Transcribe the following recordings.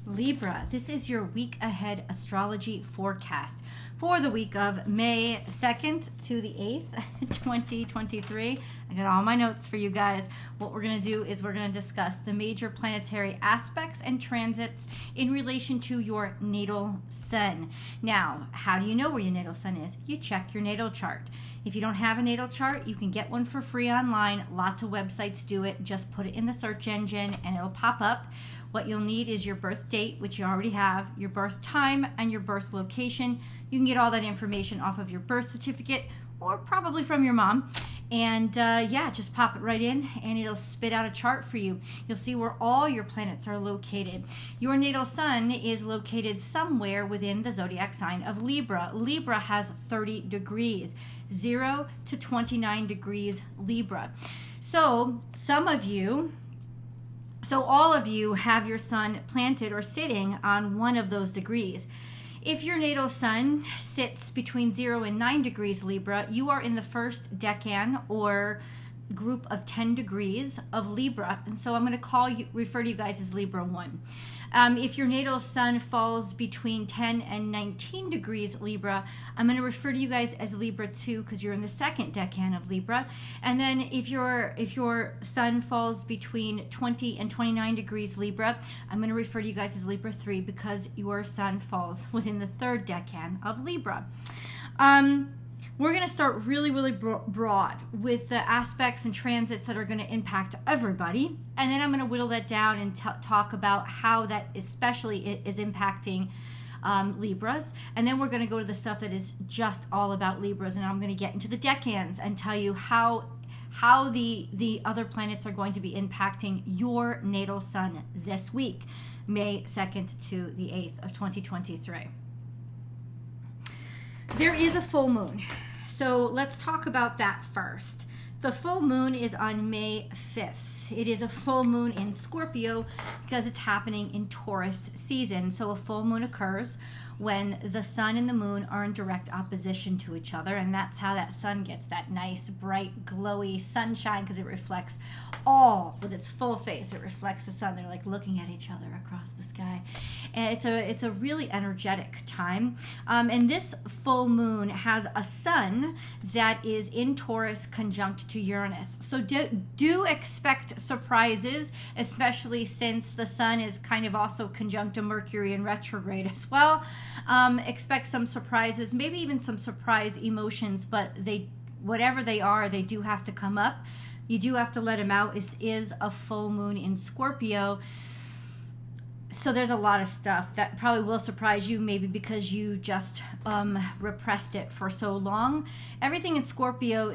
Libra, this is your week ahead astrology forecast for the week of May 2nd to the 8th, 2023. I got all my notes for you guys. What we're going to do is we're going to discuss the major planetary aspects and transits in relation to your natal sun. Now, how do you know where your natal sun is? You check your natal chart. If you don't have a natal chart, you can get one for free online. Lots of websites do it. Just put it in the search engine and it'll pop up. What you'll need is your birth date, which you already have, your birth time, and your birth location. You can get all that information off of your birth certificate or probably from your mom. And yeah, just pop it right in and it'll spit out a chart for you. You'll see where all your planets are located. Your natal sun is located somewhere within the zodiac sign of Libra. Libra has 30 degrees, 0 to 29 degrees Libra. So all of you have your sun planted or sitting on one of those degrees. If your natal sun sits between 0 and 9 degrees Libra, you are in the first decan or group of 10 degrees of Libra. And so I'm going to refer to you guys as Libra 1. If your natal sun falls between 10 and 19 degrees Libra, I'm going to refer to you guys as Libra 2 because you're in the second decan of Libra. And then if your sun falls between 20 and 29 degrees Libra, I'm going to refer to you guys as Libra 3 because your sun falls within the third decan of Libra. We're going to start really broad with the aspects and transits that are going to impact everybody. And then I'm going to whittle that down and talk about how that especially is impacting Libras. And then we're going to go to the stuff that is just all about Libras. And I'm going to get into the decans and tell you how the other planets are going to be impacting your natal sun this week, May 2nd to the 8th of 2023. There is a full moon. So let's talk about that first. The full moon is on May 5th. It is a full moon in Scorpio because it's happening in Taurus season. So a full moon occurs when the sun and the moon are in direct opposition to each other, and that's how that sun gets that nice, bright, glowy sunshine because it reflects all with its full face. It reflects the sun. They're like looking at each other across the sky, and it's a really energetic time. And this full moon has a sun that is in Taurus conjunct to Uranus. So do expect surprises, especially since the sun is kind of also conjunct to Mercury in retrograde as well. Expect some surprises, maybe even some surprise emotions, but whatever they are, they do have to come up. You do have to let them out. This is a full moon in Scorpio. So there's a lot of stuff that probably will surprise you, maybe because you just repressed it for so long. Everything in Scorpio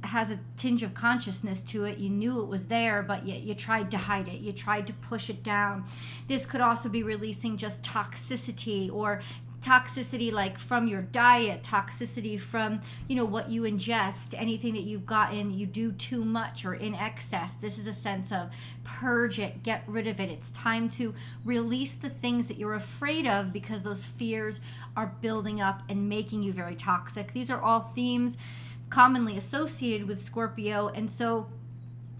has a tinge of consciousness to it. You knew it was there, but you tried to hide it. You tried to push it down. This could also be releasing just toxicity, or toxicity like from your diet, toxicity from what you ingest, anything that you've gotten, you do too much or in excess. This is a sense of purge it, get rid of it. It's time to release the things that you're afraid of because those fears are building up and making you very toxic. These are all themes commonly associated with Scorpio, and so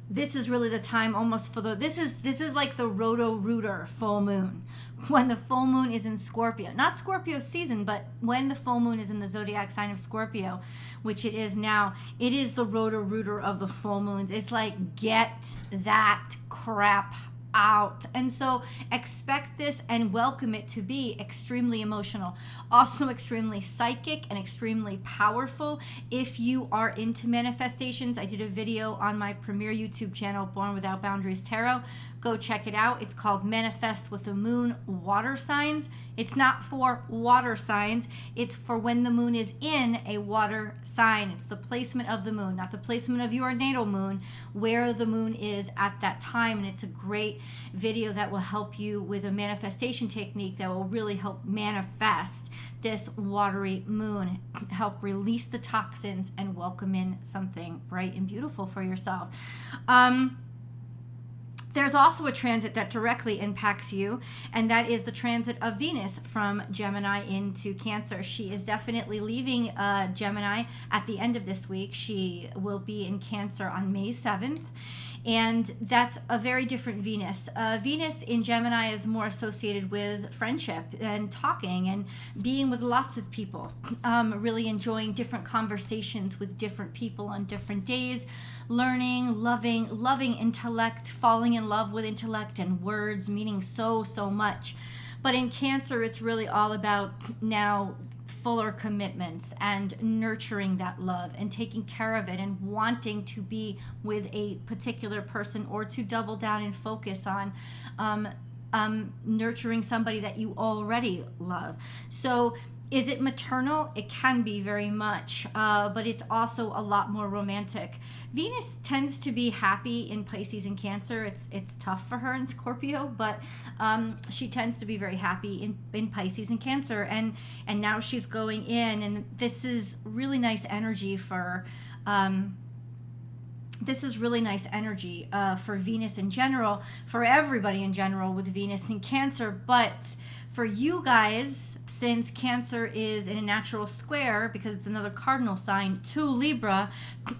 this is really the time almost for this is like the Roto-Rooter full moon, when the full moon is in Scorpio. Not Scorpio season, but when the full moon is in the zodiac sign of Scorpio, which it is now, it is the Roto-Rooter of the full moons. It's like, get that crap out. And so expect this and welcome it to be extremely emotional, also extremely psychic and extremely powerful. If you are into manifestations, I did a video on my premier YouTube channel, Born Without Boundaries Tarot. Go check it out. It's called Manifest with the Moon Water Signs. It's not for water signs. It's for when the moon is in a water sign. It's the placement of the moon, not the placement of your natal moon, where the moon is at that time. And it's a great video that will help you with a manifestation technique that will really help manifest this watery moon, help release the toxins and welcome in something bright and beautiful for yourself. There's also a transit that directly impacts you, and that is the transit of Venus from Gemini into Cancer. She is definitely leaving Gemini at the end of this week. She will be in Cancer on May 7th. And that's a very different Venus. Venus in Gemini is more associated with friendship and talking and being with lots of people, really enjoying different conversations with different people on different days, learning, loving intellect, falling in love with intellect and words, meaning so much. But in Cancer, it's really all about now fuller commitments and nurturing that love and taking care of it and wanting to be with a particular person, or to double down and focus on nurturing somebody that you already love. So is it maternal? It can be very much, but it's also a lot more romantic. Venus tends to be happy in Pisces and Cancer. It's tough for her in Scorpio, but she tends to be very happy in Pisces and Cancer. And now she's going in, and this is really nice energy for Venus in general, for everybody in general with Venus in Cancer. But for you guys, since Cancer is in a natural square, because it's another cardinal sign to Libra,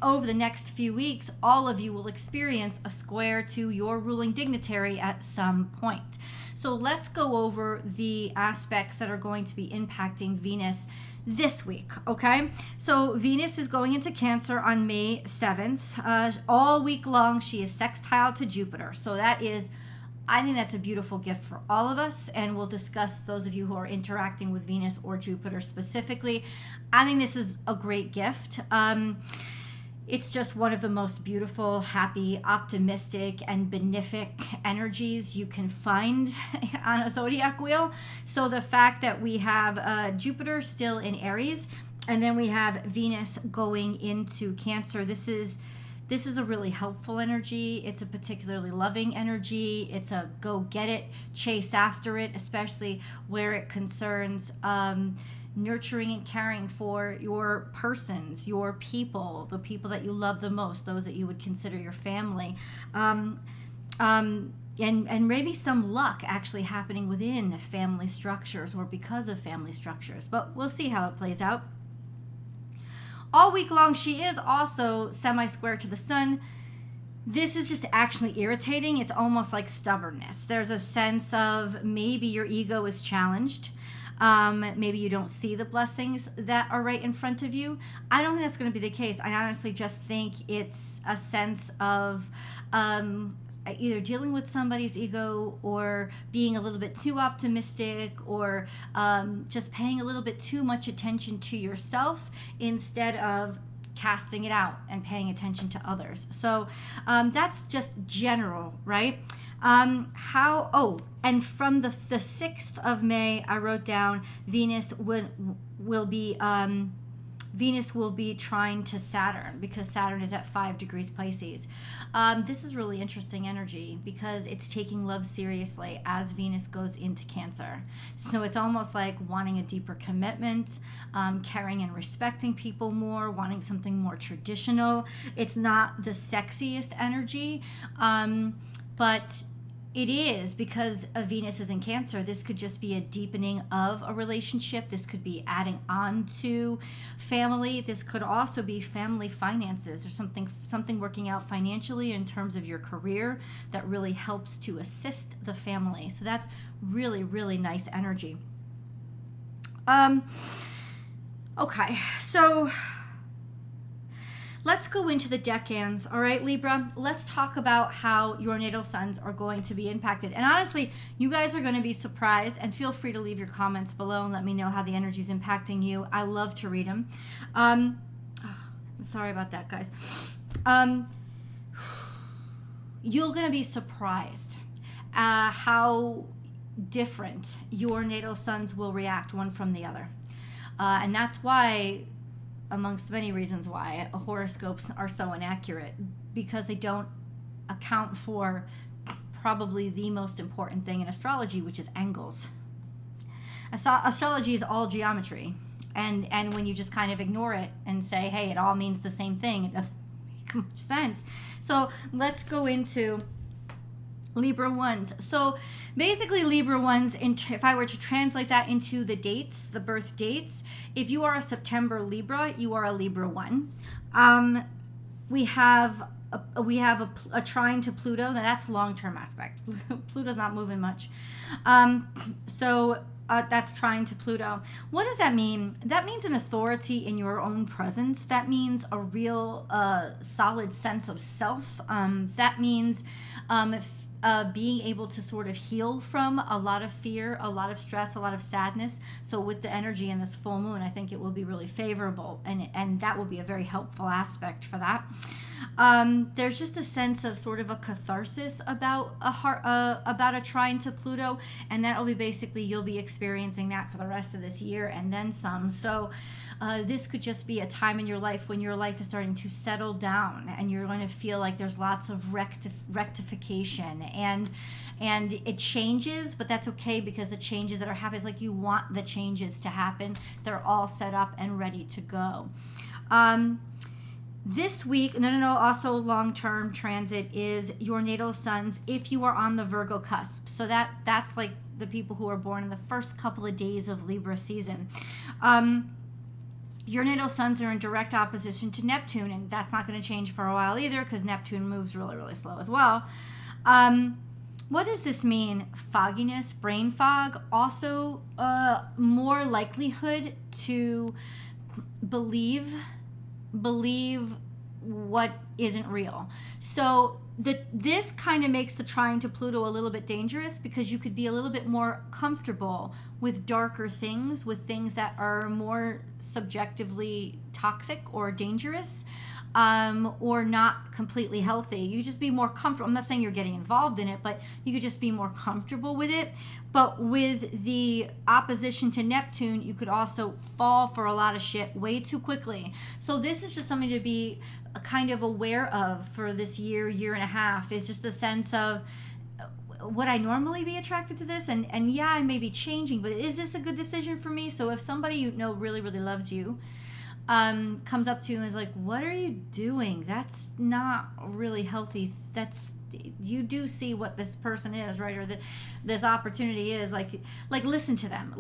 over the next few weeks, all of you will experience a square to your ruling dignitary at some point. So let's go over the aspects that are going to be impacting Venus this week, okay? So Venus is going into Cancer on May 7th. All week long, she is sextile to Jupiter. So I think that's a beautiful gift for all of us, and we'll discuss those of you who are interacting with Venus or Jupiter specifically. I think this is a great gift. It's just one of the most beautiful, happy, optimistic, and benefic energies you can find on a zodiac wheel. So the fact that we have Jupiter still in Aries, and then we have Venus going into Cancer, this is a really helpful energy. It's a particularly loving energy. It's a go get it, chase after it, especially where it concerns nurturing and caring for your persons, your people, the people that you love the most, those that you would consider your family. And maybe some luck actually happening within the family structures or because of family structures. But we'll see how it plays out. All week long, she is also semi-square to the sun. This is just actually irritating. It's almost like stubbornness. There's a sense of maybe your ego is challenged. Maybe you don't see the blessings that are right in front of you. I don't think that's going to be the case. I honestly just think it's a sense of either dealing with somebody's ego, or being a little bit too optimistic, or just paying a little bit too much attention to yourself instead of casting it out and paying attention to others. So that's just general, right? And from the 6th of May, I wrote down Venus will be trying to Saturn, because Saturn is at 5 degrees Pisces. This is really interesting energy because it's taking love seriously as Venus goes into Cancer. So it's almost like wanting a deeper commitment, caring and respecting people more, wanting something more traditional. It's not the sexiest energy, but it is, because a Venus is in Cancer. This could just be a deepening of a relationship. This could be adding on to family. This could also be family finances, or something working out financially in terms of your career that really helps to assist the family. So that's really, really nice energy. Okay, so let's go into the decans, all right, Libra? Let's talk about how your natal suns are going to be impacted. And honestly, you guys are going to be surprised, and feel free to leave your comments below and let me know how the energy is impacting you. I love to read them. I'm sorry about that, guys. You're going to be surprised how different your natal suns will react one from the other. And that's why, amongst many reasons why, horoscopes are so inaccurate, because they don't account for probably the most important thing in astrology, which is angles. Astrology is all geometry, and when you just kind of ignore it and say, hey, it all means the same thing, it doesn't make much sense. So let's go into Libra ones. So basically, Libra ones, if I were to translate that into the dates, the birth dates, if you are a September Libra, you are a Libra 1. We have we have a trine to Pluto. Now that's long-term aspect. Pluto's not moving much. That's trine to Pluto. What does that mean? That means an authority in your own presence. That means a real solid sense of self. That means being able to sort of heal from a lot of fear, a lot of stress, a lot of sadness. So with the energy in this full moon, I think it will be really favorable, and that will be a very helpful aspect for that. There's just a sense of sort of a catharsis about a trine to Pluto, and that will be basically, you'll be experiencing that for the rest of this year and then some. So this could just be a time in your life when your life is starting to settle down, and you're going to feel like there's lots of rectification, and it changes, but that's okay, because the changes that are happening is like you want the changes to happen. They're all set up and ready to go. This week, also long-term transit is your natal suns if you are on the Virgo cusp. So that's like the people who are born in the first couple of days of Libra season. Your natal suns are in direct opposition to Neptune, and that's not going to change for a while either, because Neptune moves really, really slow as well. What does this mean? Fogginess, brain fog, also more likelihood to believe what isn't real. So this kind of makes the trine to Pluto a little bit dangerous, because you could be a little bit more comfortable with darker things, with things that are more subjectively toxic or dangerous, or not completely healthy. You just be more comfortable. I'm not saying you're getting involved in it, but you could just be more comfortable with it. But with the opposition to Neptune, you could also fall for a lot of shit way too quickly. So this is just something to be kind of aware of for this year and a half, is just a sense of, would I normally be attracted to this? And yeah, I may be changing, but is this a good decision for me? So if somebody you know really, really loves you, comes up to you and is like, what are you doing? That's not really healthy. You do see what this person is, right? Or this opportunity is like listen to them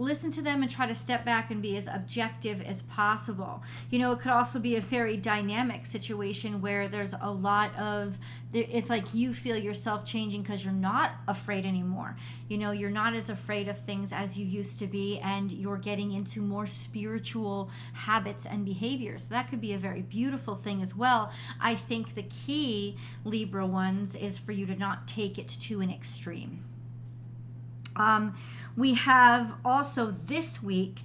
and try to step back and be as objective as possible. It could also be a very dynamic situation where there's a lot of, it's like you feel yourself changing because you're not afraid anymore. You're not as afraid of things as you used to be, and you're getting into more spiritual habits and behaviors. So that could be a very beautiful thing as well. I think the key, Libra ones, is for you to not take it to an extreme. We have also this week,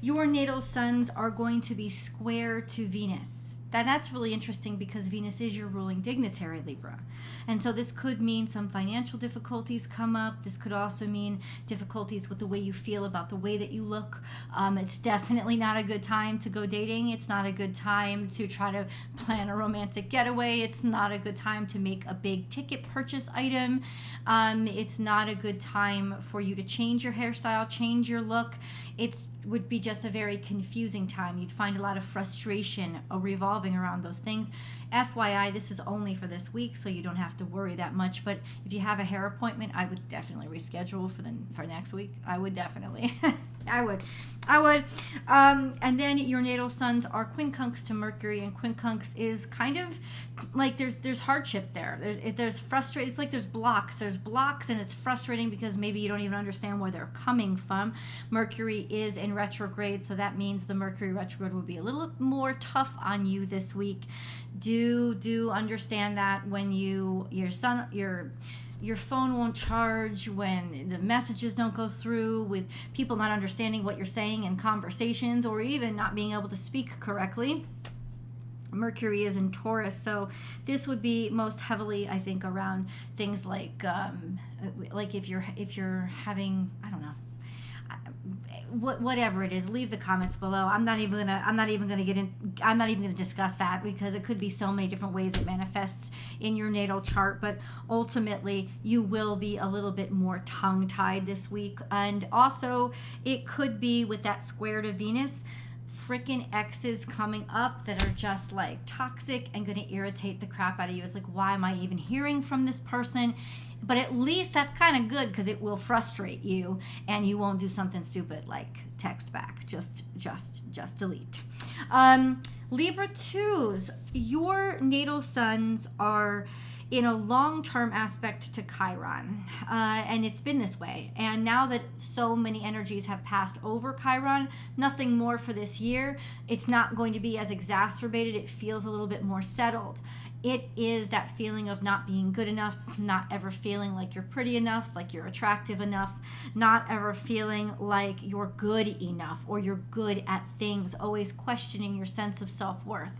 your natal suns are going to be square to Venus. That's really interesting, because Venus is your ruling dignitary, Libra. And so this could mean some financial difficulties come up. This could also mean difficulties with the way you feel about the way that you look. It's definitely not a good time to go dating. It's not a good time to try to plan a romantic getaway. It's not a good time to make a big ticket purchase item. It's not a good time for you to change your hairstyle, change your look. It would be just a very confusing time. You'd find a lot of frustration revolving around those things. FYI, this is only for this week, so you don't have to worry that much. But if you have a hair appointment, I would definitely reschedule for next week. I would definitely. I would. And then your natal suns are quincunx to Mercury, and quincunx is kind of like there's hardship there. There's frustration. It's like there's blocks, and it's frustrating because maybe you don't even understand where they're coming from. Mercury is in retrograde, so that means the Mercury retrograde will be a little more tough on you this week. Do understand that when your phone won't charge, when the messages don't go through, with people not understanding what you're saying in conversations, or even not being able to speak correctly. Mercury is in Taurus, so this would be most heavily, I think, around things like if you're having, I don't know, whatever it is. Leave the comments below. I'm not even gonna discuss that, because it could be so many different ways it manifests in your natal chart. But ultimately, you will be a little bit more tongue-tied this week, and also it could be with that square to Venus, freaking exes coming up that are just like toxic and going to irritate the crap out of you. It's like, why am I even hearing from this person? But at least that's kind of good because it will frustrate you and you won't do something stupid like text back. Just delete. Libra 2s, your natal suns are in a long-term aspect to Chiron, and it's been this way. And now that so many energies have passed over Chiron, nothing more for this year. It's not going to be as exacerbated. It feels a little bit more settled. It is that feeling of not being good enough, not ever feeling like you're pretty enough, like you're attractive enough, not ever feeling like you're good enough or you're good at things, always questioning your sense of self-worth.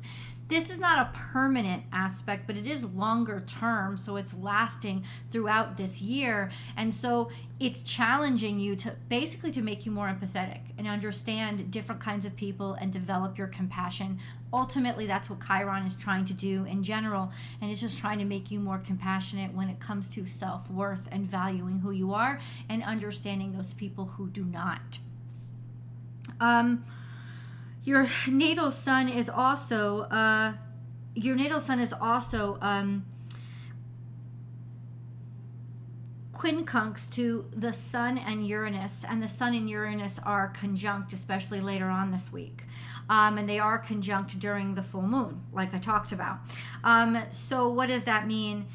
This is not a permanent aspect, but it is longer term, so it's lasting throughout this year. And so it's challenging you to basically to make you more empathetic and understand different kinds of people and develop your compassion. Ultimately, that's what Chiron is trying to do in general, and it's just trying to make you more compassionate when it comes to self-worth and valuing who you are and understanding those people who do not. Your natal sun is also quincunx to the sun and Uranus, and the sun and Uranus are conjunct, especially later on this week. And they are conjunct during the full moon, like I talked about. So what does that mean?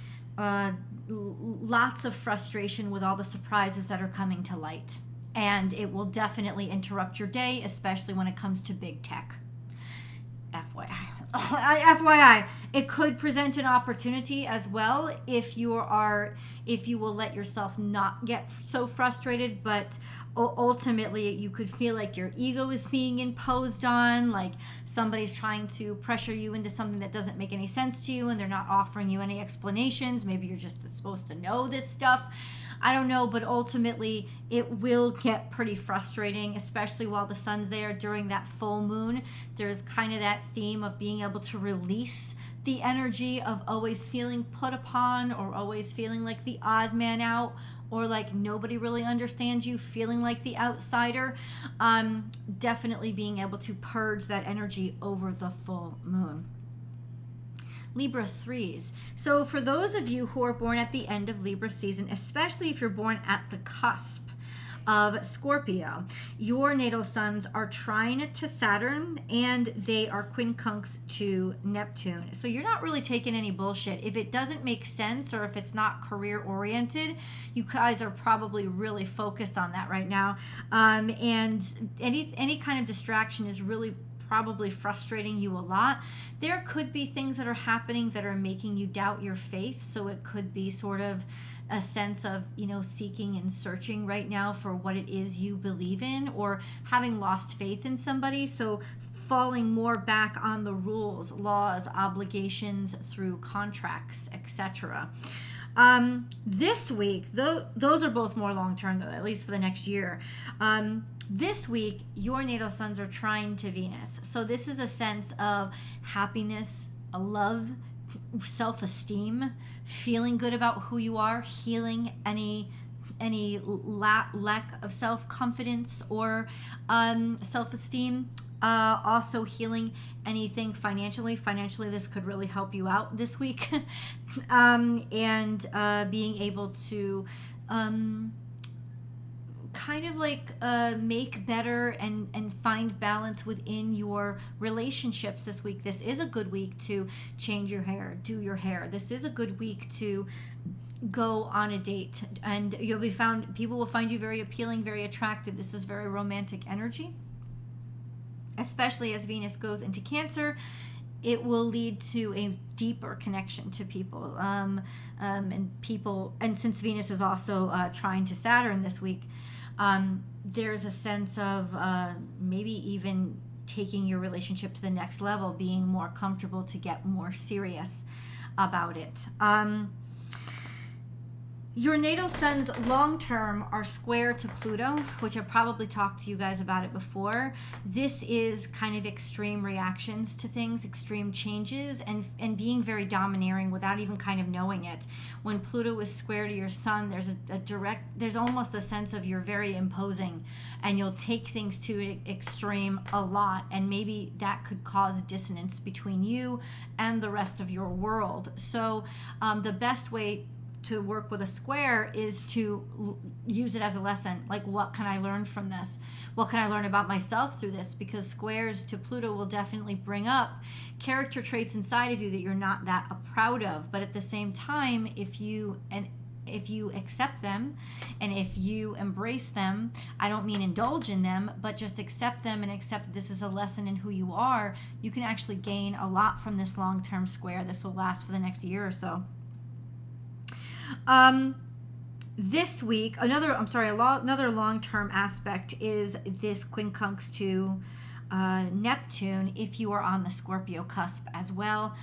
Lots of frustration with all the surprises that are coming to light. And it will definitely interrupt your day, especially when it comes to big tech. FYI. FYI, it could present an opportunity as well if you will let yourself not get so frustrated, but ultimately you could feel like your ego is being imposed on, like somebody's trying to pressure you into something that doesn't make any sense to you and they're not offering you any explanations. Maybe you're just supposed to know this stuff. I don't know, but ultimately it will get pretty frustrating, especially while the sun's there during that full moon. There's kind of that theme of being able to release the energy of always feeling put upon or always feeling like the odd man out or like nobody really understands you, feeling like the outsider. Definitely being able to purge that energy over the full moon. Libra 3s. So for those of you who are born at the end of Libra season, especially if you're born at the cusp of Scorpio, your natal suns are trine to Saturn and they are quincunx to Neptune. So you're not really taking any bullshit. If it doesn't make sense or if it's not career oriented, you guys are probably really focused on that right now. And any kind of distraction is really probably frustrating you a lot. There could be things that are happening that are making you doubt your faith. So it could be sort of a sense of, seeking and searching right now for what it is you believe in or having lost faith in somebody. So falling more back on the rules, laws, obligations through contracts, etc. This week, those are both more long-term, though, at least for the next year. This week, your natal suns are trine to Venus. So this is a sense of happiness, a love, self-esteem, feeling good about who you are, healing any lack of self-confidence or self-esteem. Also healing anything financially. Financially, this could really help you out this week. And being able to kind of like make better and find balance within your relationships this week. This is a good week to change your hair, do your hair. This is a good week to go on a date, and people will find you very appealing, very attractive. This is very romantic energy. Especially as Venus goes into Cancer, it will lead to a deeper connection to people. And since Venus is also trine to Saturn this week, there's a sense of maybe even taking your relationship to the next level, being more comfortable to get more serious about it. Your natal suns long-term are square to Pluto, which I've probably talked to you guys about it before. This is kind of extreme reactions to things, extreme changes, and being very domineering without even kind of knowing it. When Pluto is square to your sun, there's almost a sense of you're very imposing, and you'll take things to an extreme a lot, and maybe that could cause dissonance between you and the rest of your world. So the best way to work with a square is to use it as a lesson. Like, what can I learn from this? What can I learn about myself through this? Because squares to Pluto will definitely bring up character traits inside of you that you're not that proud of. But at the same time, if you accept them and if you embrace them, I don't mean indulge in them, but just accept them and accept that this is a lesson in who you are, you can actually gain a lot from this long-term square. This will last for the next year or so. This week, another long-term aspect is this quincunx to Neptune if you are on the Scorpio cusp as well.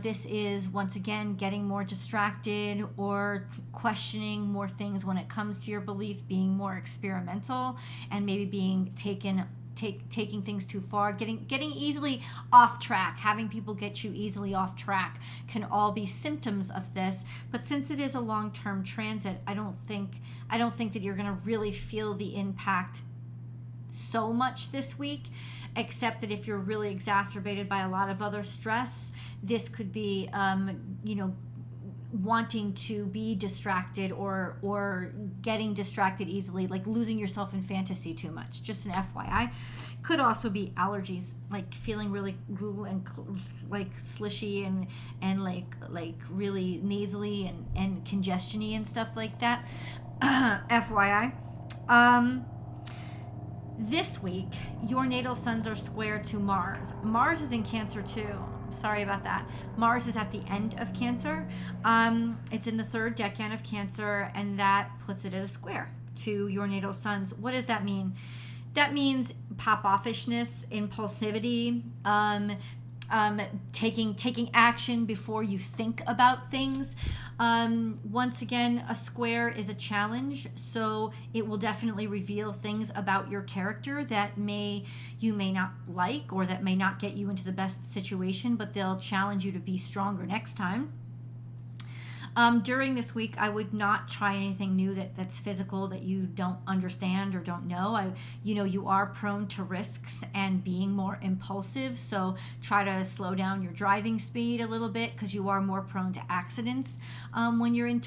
This is once again getting more distracted or questioning more things when it comes to your belief, being more experimental, and maybe being taking things too far, getting easily off track, having people get you easily off track can all be symptoms of this. But since it is a long-term transit, I don't think that you're going to really feel the impact so much this week, except that if you're really exacerbated by a lot of other stress, this could be wanting to be distracted or getting distracted easily, like losing yourself in fantasy too much. Just an FYI. Could also be allergies, like feeling really and like slishy and like really nasally and congestiony and stuff like that. FYI. This week, your natal suns are square to Mars. Mars is in Cancer too. Sorry about that. Mars is at the end of Cancer. It's in the third decan of Cancer, and that puts it as a square to your natal suns. What does that mean? That means pop-offishness, impulsivity, taking action before you think about things. Once again, a square is a challenge, so it will definitely reveal things about your character that you may not like, or that may not get you into the best situation, but they'll challenge you to be stronger next time. During this week, I would not try anything new that's physical that you don't understand or don't know. You are prone to risks and being more impulsive, so try to slow down your driving speed a little bit, because you are more prone to accidents when you're in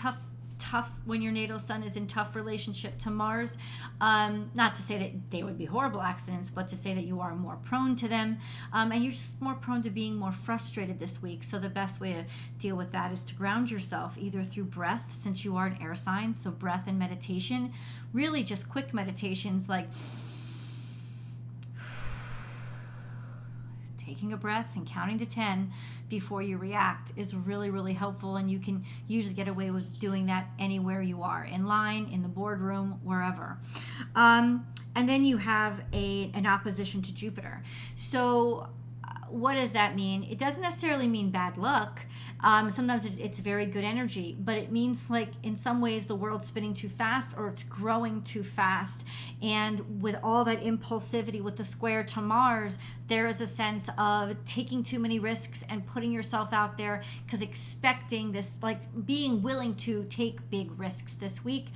when your natal sun is in tough relationship to Mars. Not to say that they would be horrible accidents, but to say that you are more prone to them, and you're just more prone to being more frustrated this week. So the best way to deal with that is to ground yourself, either through breath, since you are an air sign, so breath and meditation, really just quick meditations like taking a breath and counting to 10 before you react is really, really helpful. And you can usually get away with doing that anywhere you are, in line, in the boardroom, wherever. And then you have an opposition to Jupiter. So what does that mean? It doesn't necessarily mean bad luck. Sometimes it's very good energy, but it means, like, in some ways the world's spinning too fast, or it's growing too fast. And with all that impulsivity with the square to Mars, there is a sense of taking too many risks and putting yourself out there, because expecting this, like being willing to take big risks this week,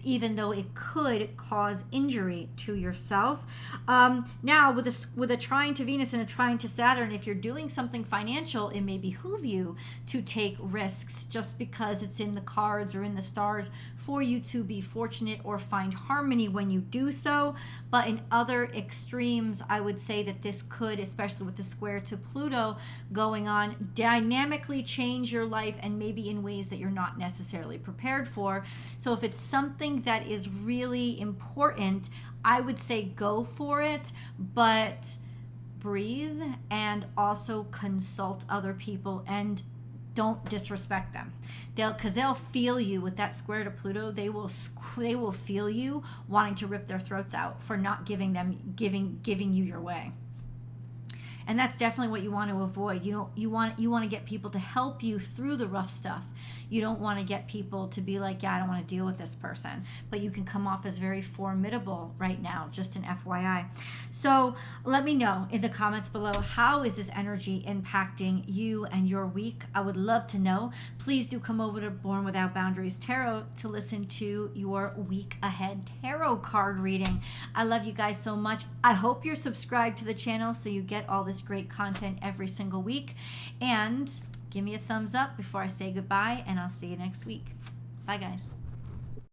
even though it could cause injury to yourself. Now with a trine to Venus and a trine to Saturn, if you're doing something financial, it may behoove you to take risks, just because it's in the cards or in the stars for you to be fortunate or find harmony when you do so. But in other extremes, I would say that this could, especially with the square to Pluto going on, dynamically change your life, and maybe in ways that you're not necessarily prepared for. So if it's something that is really important, I would say go for it, but breathe and also consult other people, and don't disrespect them. Because they'll feel you with that square to Pluto. They will feel you wanting to rip their throats out for not giving you your way. And that's definitely what you want to avoid. You want to get people to help you through the rough stuff. You don't want to get people to be like, yeah, I don't want to deal with this person. But you can come off as very formidable right now, just an FYI. So let me know in the comments below, how is this energy impacting you and your week? I would love to know. Please do come over to Born Without Boundaries Tarot to listen to your week ahead tarot card reading. I love you guys so much. I hope you're subscribed to the channel so you get all this great content every single week. And give me a thumbs up before I say goodbye, and I'll see you next week. Bye, guys.